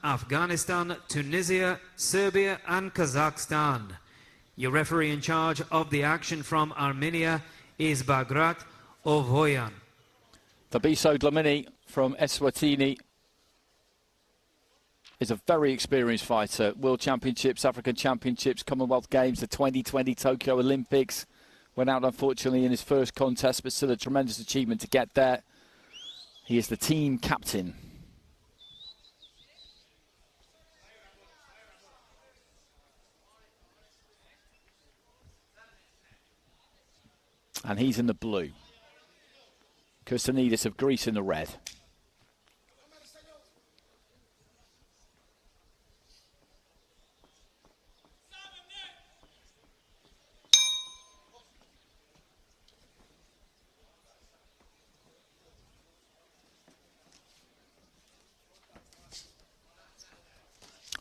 Afghanistan, Tunisia, Serbia and Kazakhstan. Your referee in charge of the action from Armenia is Bagrat Ovoyan. Thabiso Dlamini from Eswatini is a very experienced fighter. World Championships, African Championships, Commonwealth Games, the 2020 Tokyo Olympics. Went out unfortunately in his first contest, but still a tremendous achievement to get there. He is the team captain. And he's in the blue. Kirsanidis of Greece in the red.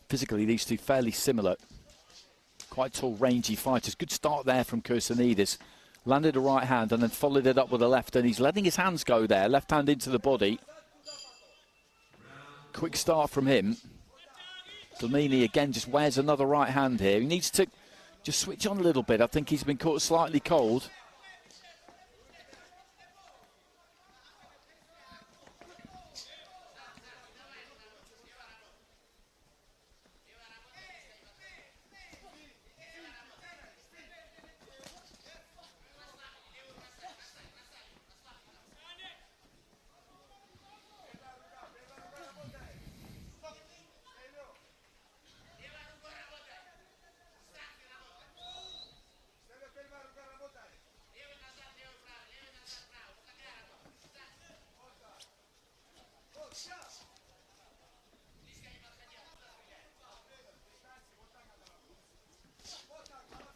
Physically, these two fairly similar. Quite tall, rangy fighters. Good start there from Kirsanidis. Landed a right hand and then followed it up with a left, and he's letting his hands go there. Left hand into the body. Quick start from him. Dlamini again just wears another right hand here. He needs to just switch on a little bit. I think he's been caught slightly cold.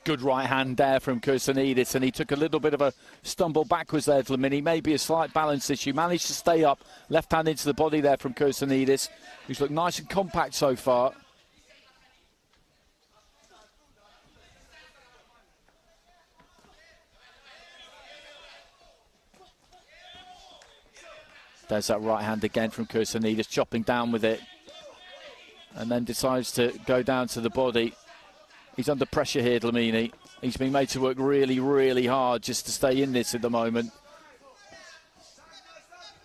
Good right hand there from Kirsanidis, and he took a little bit of a stumble backwards there, Dlamini. Maybe a slight balance issue. Managed to stay up. Left hand into the body there from Kirsanidis, who's looked nice and compact so far. There's that right hand again from Kirsanidis, chopping down with it. And then decides to go down to the body. He's under pressure here, Dlamini. He's being made to work really, really hard just to stay in this at the moment.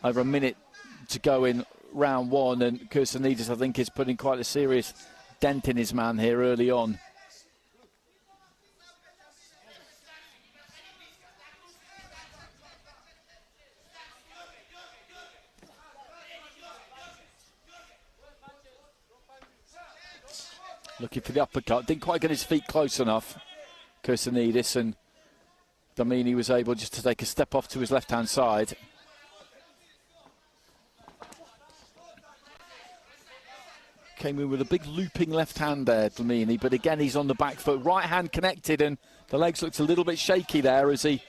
Over a minute to go in round one, and Kirsanidis, I think, is putting quite a serious dent in his man here early on. Looking for the uppercut, didn't quite get his feet close enough, Kirsanidis, and Dlamini was able just to take a step off to his left-hand side. Came in with a big looping left hand there, Dlamini, but again he's on the back foot. Right hand connected, and the legs looked a little bit shaky there as he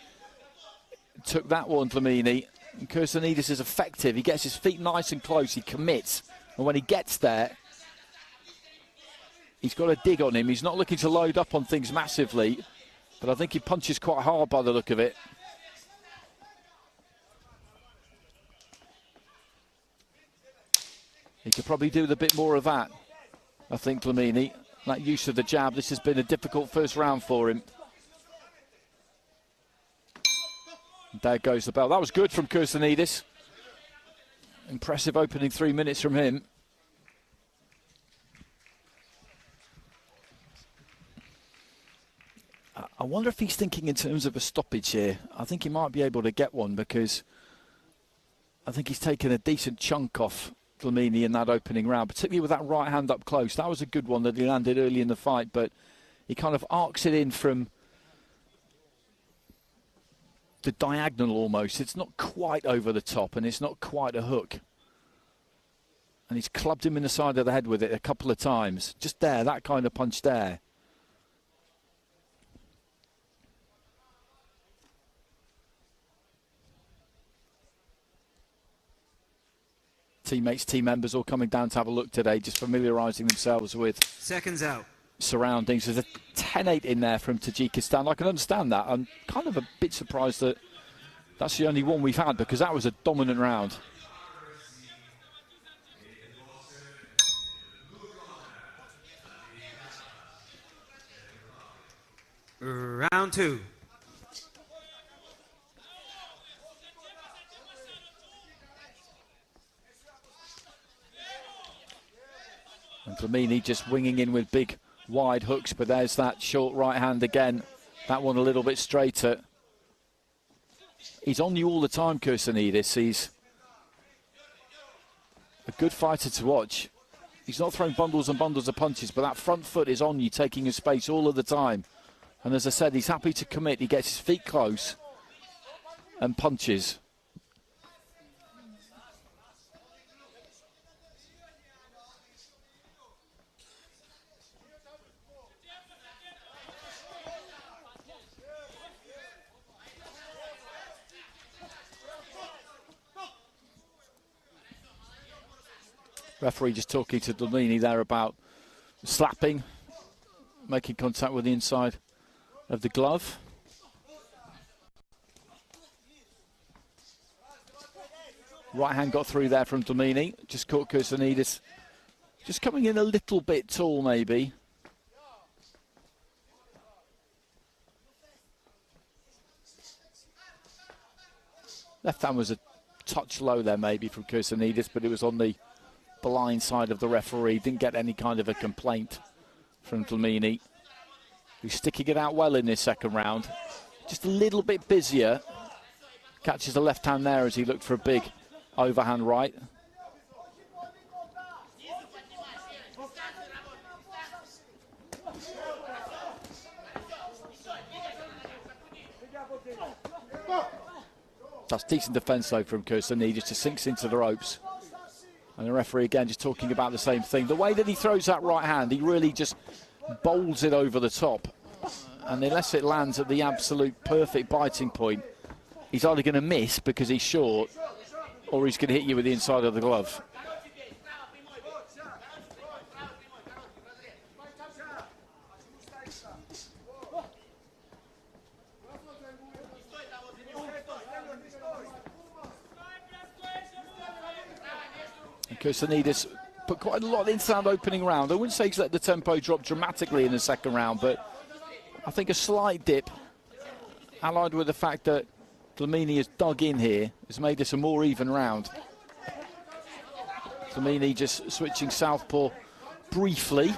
took that one, Dlamini. And Kirsanidis is effective. He gets his feet nice and close, he commits, and when he gets there, he's got a dig on him. He's not looking to load up on things massively, but I think he punches quite hard by the look of it. He could probably do with a bit more of that, I think, Dlamini. That use of the jab. This has been a difficult first round for him. There goes the bell. That was good from Kirsanidis. Impressive opening 3 minutes from him. I wonder if he's thinking in terms of a stoppage here. I think he might be able to get one, because I think he's taken a decent chunk off Dlamini in that opening round, particularly with that right hand up close. That was a good one that he landed early in the fight, but he kind of arcs it in from the diagonal almost. It's not quite over the top, and it's not quite a hook. And he's clubbed him in the side of the head with it a couple of times. Just there, that kind of punch there. Teammates, team members all coming down to have a look today, just familiarising themselves with seconds out surroundings. There's a 10-8 in there from Tajikistan. I can understand that. I'm kind of a bit surprised that that's the only one we've had, because that was a dominant round. Round 2. And Dlamini just winging in with big wide hooks, but there's that short right hand again. That one a little bit straighter. He's on you all the time, Kirsanidis. He's a good fighter to watch. He's not throwing bundles and bundles of punches, but that front foot is on you, taking his space all of the time. And as I said, he's happy to commit. He gets his feet close and punches. Referee just talking to Dlamini there about slapping, making contact with the inside of the glove. Right hand got through there from Dlamini, just caught Kirsanidis. Just coming in a little bit tall maybe. Left hand was a touch low there maybe from Kirsanidis, but it was on the blind side of the referee. Didn't get any kind of a complaint from Dlamini, who's sticking it out well in this second round. Just a little bit busier. Catches the left hand there as he looked for a big overhand right. That's decent defence though from Kirsanidis, just sinks into the ropes. And the referee again just talking about the same thing. The way that he throws that right hand, he really just bowls it over the top. And unless it lands at the absolute perfect biting point, he's either going to miss because he's short, or he's going to hit you with the inside of the glove. Kirsanidis put quite a lot into that opening round. I wouldn't say he's let the tempo drop dramatically in the second round, but I think a slight dip, allied with the fact that Dlamini has dug in here, has made this a more even round. Dlamini just switching southpaw briefly.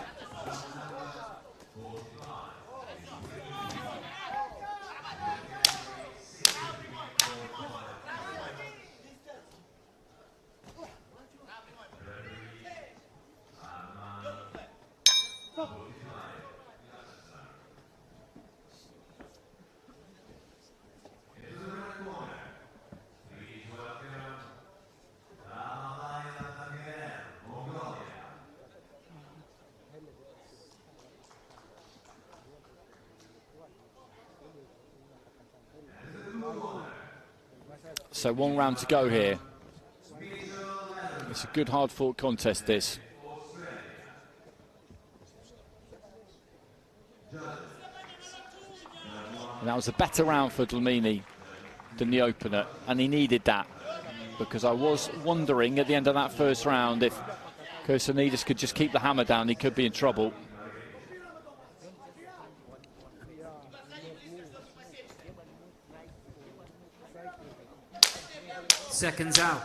So one round to go here. It's a good hard-fought contest, this. And that was a better round for Dlamini than the opener, and he needed that, because I was wondering at the end of that first round if Kirsanidis could just keep the hammer down, he could be in trouble. Seconds out.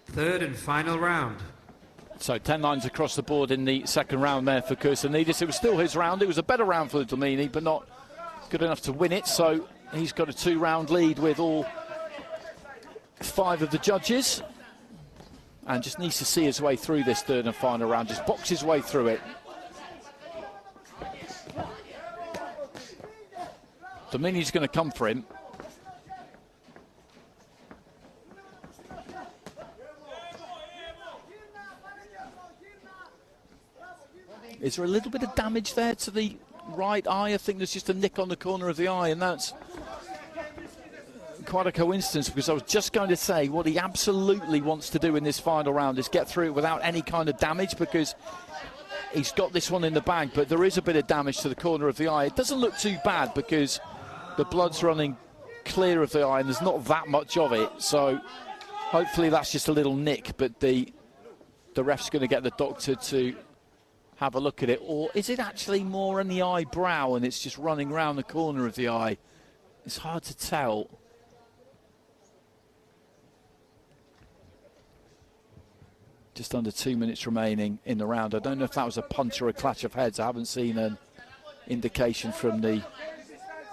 Third and final round. So 10 lines across the board in the second round there for Kirsanidis. It was still his round. It was a better round for Dlamini, but not good enough to win it. So he's got a 2-round lead with all 5 of the judges, and just needs to see his way through this third and final round. Just box his way through it. Dlamini's going to come for him. Is there a little bit of damage there to the right eye? I think there's just a nick on the corner of the eye, and that's quite a coincidence, because I was just going to say what he absolutely wants to do in this final round is get through it without any kind of damage, because he's got this one in the bag, but there is a bit of damage to the corner of the eye. It doesn't look too bad because the blood's running clear of the eye and there's not that much of it, so Hopefully that's just a little nick, but the ref's going to get the doctor to have a look at it. Or is it actually more in the eyebrow and it's just running round the corner of the eye? It's hard to tell. Just under 2 minutes remaining in the round. I don't know if that was a punch or a clash of heads. I haven't seen an indication from the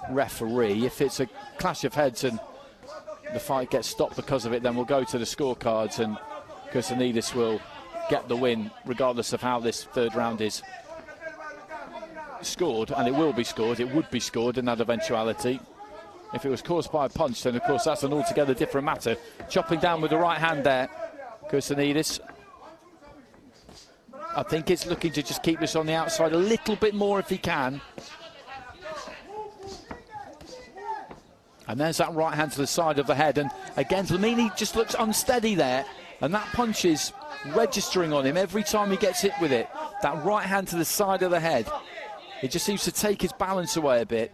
referee. If it's a clash of heads and the fight gets stopped because of it, then we'll go to the scorecards and Kirsanidis will get the win regardless of how this third round is scored, and it will be scored. It would be scored in that eventuality. If it was caused by a punch, then of course that's an altogether different matter. Chopping down with the right hand there, Kirsanidis. I think it's looking to just keep this on the outside a little bit more if he can. And there's that right hand to the side of the head. And again, Dlamini just looks unsteady there. And that punch is registering on him every time he gets hit with it. That right hand to the side of the head. It just seems to take his balance away a bit.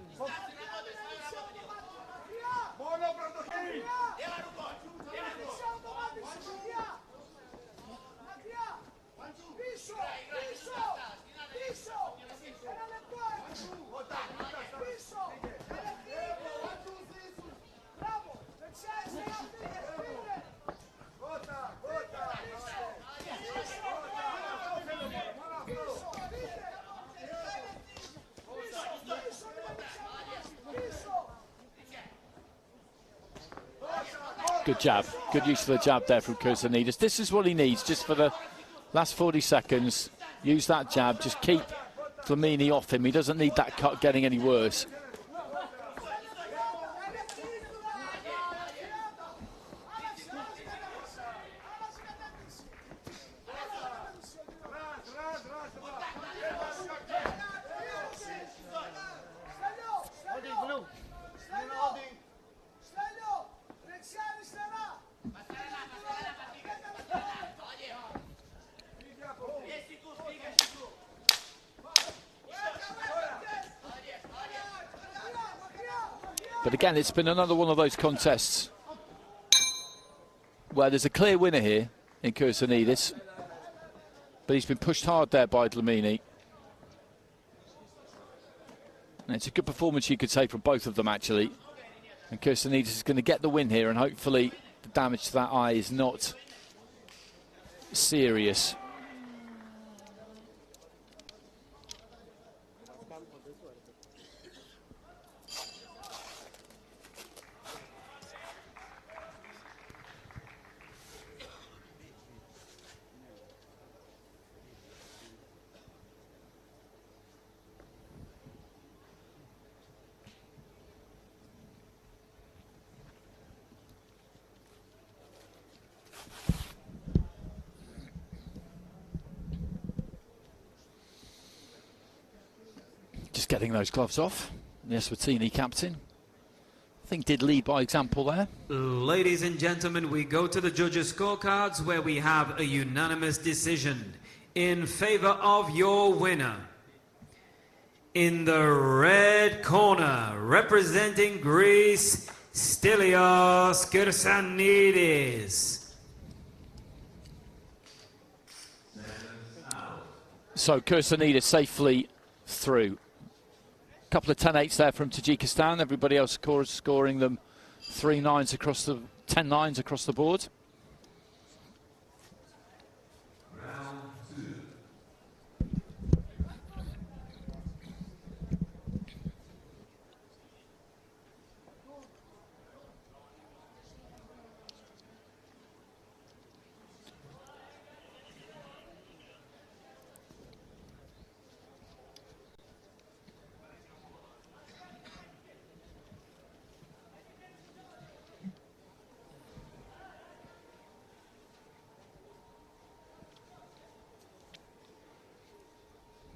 Good jab, good use of the jab there from Kirsanidis. This is what he needs just for the last 40 seconds. Use that jab, just keep Dlamini off him. He doesn't need that cut getting any worse. But again, it's been another one of those contests where there's a clear winner here in Kirsanidis, but he's been pushed hard there by Dlamini. And it's a good performance, you could say, from both of them, actually. And Kirsanidis is going to get the win here, and hopefully the damage to that eye is not serious. Getting those gloves off. The SWZ captain, I think, did lead by example there. Ladies and gentlemen, we go to the judges' scorecards where we have a unanimous decision in favor of your winner. In the red corner, representing Greece, Stelios Kirsanidis. So Kirsanidis safely through. Couple of 10-8s there from Tajikistan. Everybody else scoring them 3-9s across the 10-9s across the board.